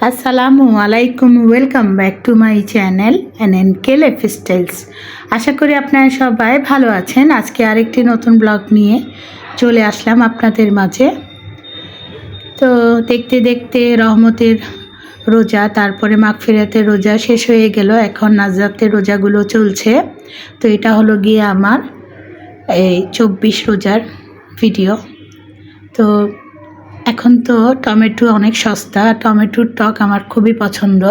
আসসালামু আলাইকুম, welcome back to my channel NNK lifestyles. আশা করি আপনারা সবাই ভালো আছেন। আজকে আরেকটি নতুন ব্লগ নিয়ে চলে আসলাম আপনাদের মাঝে। তো দেখতে দেখতে রহমতের রোজা, তারপরে মাগফিরাতের রোজা শেষ হয়ে গেল। এখন নাজাতের রোজাগুলো চলছে। তো এটা হলো গিয়ে আমার এই 24 রোজার ভিডিও। তো এখন তো টমেটো অনেক সস্তা, টমেটোর টক আমার খুবই পছন্দ।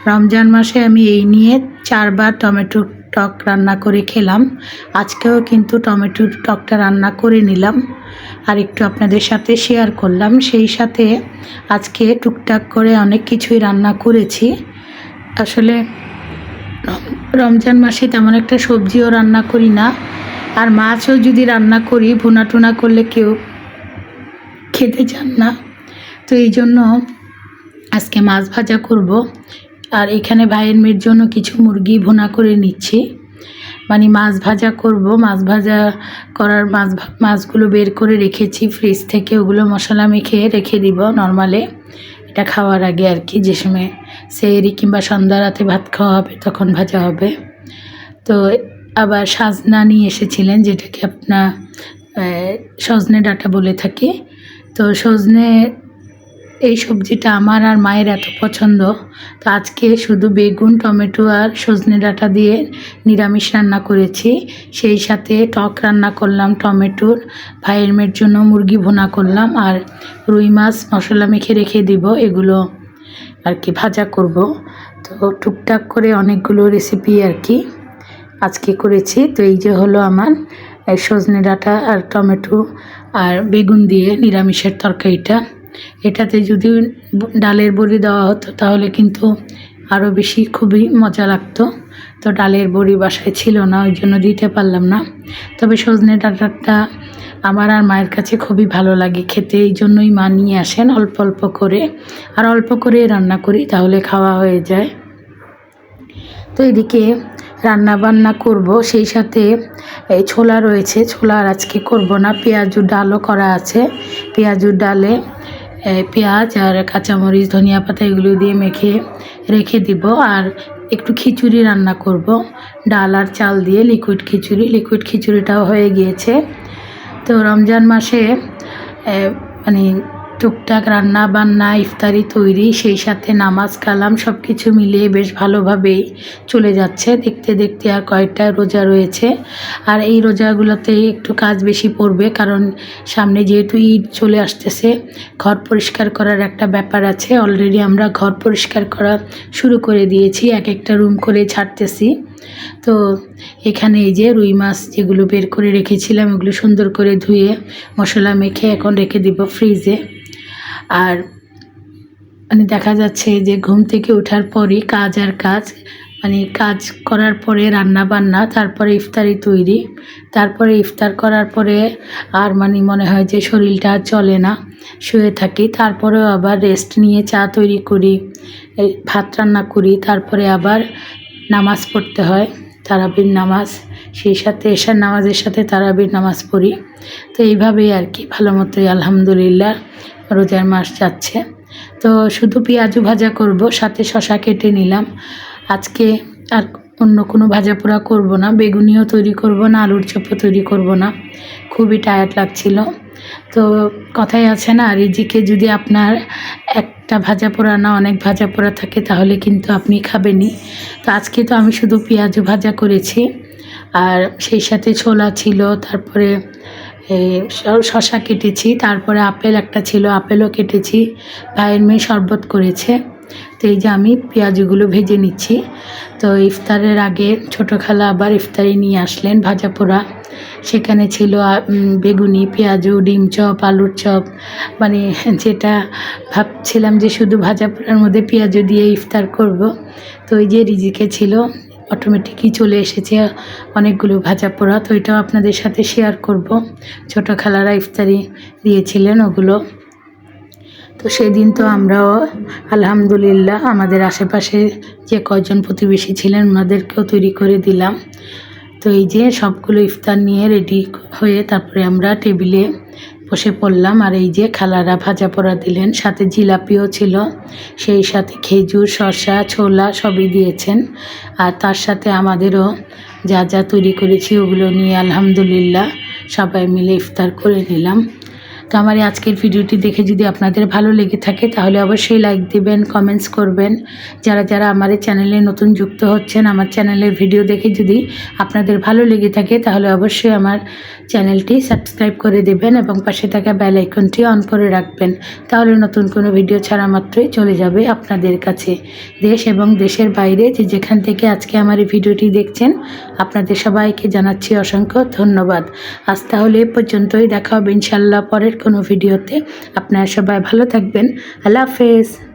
রমজান মাসে আমি এই নিয়ে 4 বার টমেটোর টক রান্না করে খেলাম। আজকেও কিন্তু টমেটোর টকটা রান্না করে নিলাম আর একটু আপনাদের সাথে শেয়ার করলাম। সেই সাথে আজকে টুকটাক করে অনেক কিছুই রান্না করেছি। আসলে রমজান মাসে তেমন একটা সবজিও রান্না করি না, আর মাছও যদি রান্না করি ভুনা টুনা করলে কেউ খেতে চান না। তো এই জন্য আজকে মাছ ভাজা করব। আর এখানে ভাইয়ের মেয়ের জন্য কিছু মুরগি ভুনা করে নিচ্ছি, মানে মাছ ভাজা করব। মাছ ভাজা করার মাছগুলো বের করে রেখেছি ফ্রিজ থেকে, ওগুলো মশলা মেখে রেখে দিব নর্মালে, এটা খাওয়ার আগে আর কি, যে সময় সেহরি কিংবা সন্ধ্যা রাতে ভাত খাওয়া হবে তখন ভাজা হবে। তো আবার সাজনা নিয়ে এসেছিলেন, যেটাকে আপনার সজনে ডাঁটা বলে থাকি। তো সজনে এই সবজিটা আমার আর মায়ের এত পছন্দ, তো আজকে শুধু বেগুন, টমেটো আর সজনে ডাঁটা দিয়ে নিরামিষ রান্না করেছি। সেই সাথে টক রান্না করলাম টমেটোর, ভাইয়ের মেয়ের জন্য মুরগি ভুনা করলাম, আর রুই মাছ মশলা মেখে রেখে দিব, এগুলো আর কি ভাজা করব। তো টুকটাক করে অনেকগুলো রেসিপি আর কি আজকে করেছি। তো এই যে হলো আমার সজনে ডাঁটা আর টমেটো আর বেগুন দিয়ে নিরামিষের তরকারিটা। এটাতে যদি ডালের বড়ি দেওয়া হতো তাহলে কিন্তু আরও বেশি খুবই মজা লাগতো। তো ডালের বড়ি বাসায় ছিল না, ওই জন্য দিতে পারলাম না। তবে সজনে ডাঁটাটা আমার আর মায়ের কাছে খুবই ভালো লাগে খেতে, এই জন্যই মা নিয়ে আসেন অল্প অল্প করে, আর অল্প করে রান্না করি তাহলে খাওয়া হয়ে যায়। তো এদিকে রান্না বান্না করব, সেই সাথে এই ছোলা রয়েছে, ছোলা আর আজকে করব না, পেঁয়াজুর ডালও করা আছে। পেঁয়াজুর ডালে পেঁয়াজ আর কাঁচামরিচ, ধনিয়া পাতা এগুলো দিয়ে মেখে রেখে দিব। আর একটু খিচুড়ি রান্না করব, ডাল আর চাল দিয়ে লিকুইড খিচুড়িটাও হয়ে গিয়েছে। তো রমজান মাসে মানে টুকটাক রান্না বান্না, ইফতারি তৈরি, সেই সাথে নামাজ কালাম সব কিছু মিলিয়ে বেশ ভালোভাবেই চলে যাচ্ছে। দেখতে দেখতে আর কয়েকটা রোজা রয়েছে, আর এই রোজাগুলোতে একটু কাজ বেশি পড়বে, কারণ সামনে যেহেতু ঈদ চলে আসতেছে, ঘর পরিষ্কার করার একটা ব্যাপার আছে। অলরেডি আমরা ঘর পরিষ্কার করা শুরু করে দিয়েছি, এক একটা রুম করে ছাড়তেছি। তো এখানে এই যে রুই মাছ যেগুলো বের করে রেখেছিলাম, ওগুলো সুন্দর করে ধুয়ে মশলা মেখে এখন রেখে দিব ফ্রিজে। আর মানে দেখা যাচ্ছে যে ঘুম থেকে ওঠার পরই কাজ আর কাজ, মানে কাজ করার পরে রান্না বান্না, তারপরে ইফতারি তৈরি, তারপরে ইফতার করার পরে আর মানে মনে হয় যে শরীরটা আর চলে না, শুয়ে থাকি। তারপরেও আবার রেস্ট নিয়ে চা তৈরি করি, ভাত রান্না করি, তারপরে আবার নামাজ পড়তে হয়, তারাবির নামাজ, সেই সাথে এশার নামাজের সাথে তারাবির নামাজ পড়ি। তো এইভাবেই আর কি ভালো মতোই আলহামদুলিল্লাহ রোজার মাস যাচ্ছে। তো শুধু পেঁয়াজু ভাজা করব, সাথে শশা কেটে নিলাম। আজকে আর অন্য কোনো ভাজা পোড়া করব না, বেগুনিও তৈরি করব না, আলুর চপও তৈরি করব না, খুবই টায়ার্ড লাগছিল। তো কথাই আছে না, রিজিকে যদি আপনার একটা ভাজা পোড়া না অনেক ভাজা পোড়া থাকে তাহলে কিন্তু আপনি খাবেনই। তো আজকে তো আমি শুধু পেঁয়াজু ভাজা করেছি, আর সেই সাথে ছোলা ছিল, তারপরে শশা কেটেছি, তারপরে আপেল একটা ছিল, আপেলও কেটেছি, ভাইয়ের মেয়ে শরবত করেছে। তো এই যে আমি পেঁয়াজগুলো ভেজে নিচ্ছি। তো ইফতারের আগে ছোটো খালা আবার ইফতারি নিয়ে আসলেন ভাজা পোড়া, সেখানে ছিল বেগুনি, পেঁয়াজু, ডিম চপ, আলুর চপ, মানে যেটা ভাবছিলাম যে শুধু ভাজা পোড়ার মধ্যে পেঁয়াজু দিয়ে ইফতার করব, তো ওই যে রিজিকে ছিল, অটোমেটিকই চলে এসেছে অনেকগুলো ভাজা পোড়া। তো এটাও আপনাদের সাথে শেয়ার করব, ছোটো খালারা ইফতারি দিয়েছিলেন ওগুলো। তো সেদিন তো আমরাও আলহামদুলিল্লাহ আমাদের আশেপাশে যে কয়জন প্রতিবেশী ছিলেন ওনাদেরকেও তৈরি করে দিলাম। তো এই যে সবগুলো ইফতার নিয়ে রেডি হয়ে তারপরে আমরা টেবিলে বসে পড়লাম। আর এই যে খালারা ভাজা পোড়া দিলেন, সাথে জিলাপিও ছিল, সেই সাথে খেজুর, শসা, ছোলা সবই দিয়েছেন। আর তার সাথে আমাদেরও যা যা তৈরি করেছি ওগুলো নিয়ে আলহামদুলিল্লাহ সবাই মিলে ইফতার করে নিলাম। তো আমার আজকের ভিডিওটি দেখে যদি আপনাদের ভালো লেগে থাকে তাহলে অবশ্যই লাইক দিবেন, কমেন্টস করবেন। যারা যারা আমার এই চ্যানেলে নতুন যুক্ত হচ্ছেন, আমার চ্যানেলের ভিডিও দেখে যদি আপনাদের ভালো লেগে থাকে তাহলে অবশ্যই আমার চ্যানেলটি সাবস্ক্রাইব করে দেবেন এবং পাশে থাকা বেল আইকনটি অন করে রাখবেন। তাহলে নতুন কোনো ভিডিও ছাড়া মাত্রই চলে যাবে আপনাদের কাছে। দেশ এবং দেশের বাইরে যে যেখান থেকে আজকে আমার এই ভিডিওটি দেখছেন, আপনাদের সবাইকে জানাচ্ছি অসংখ্য ধন্যবাদ। আজ তাহলে এ পর্যন্তই, দেখা হবে ইনশাল্লাহ পরের কোনো ভিডিওতে। আপনারা সবাই ভালো থাকবেন। আল্লাহ হাফেজ।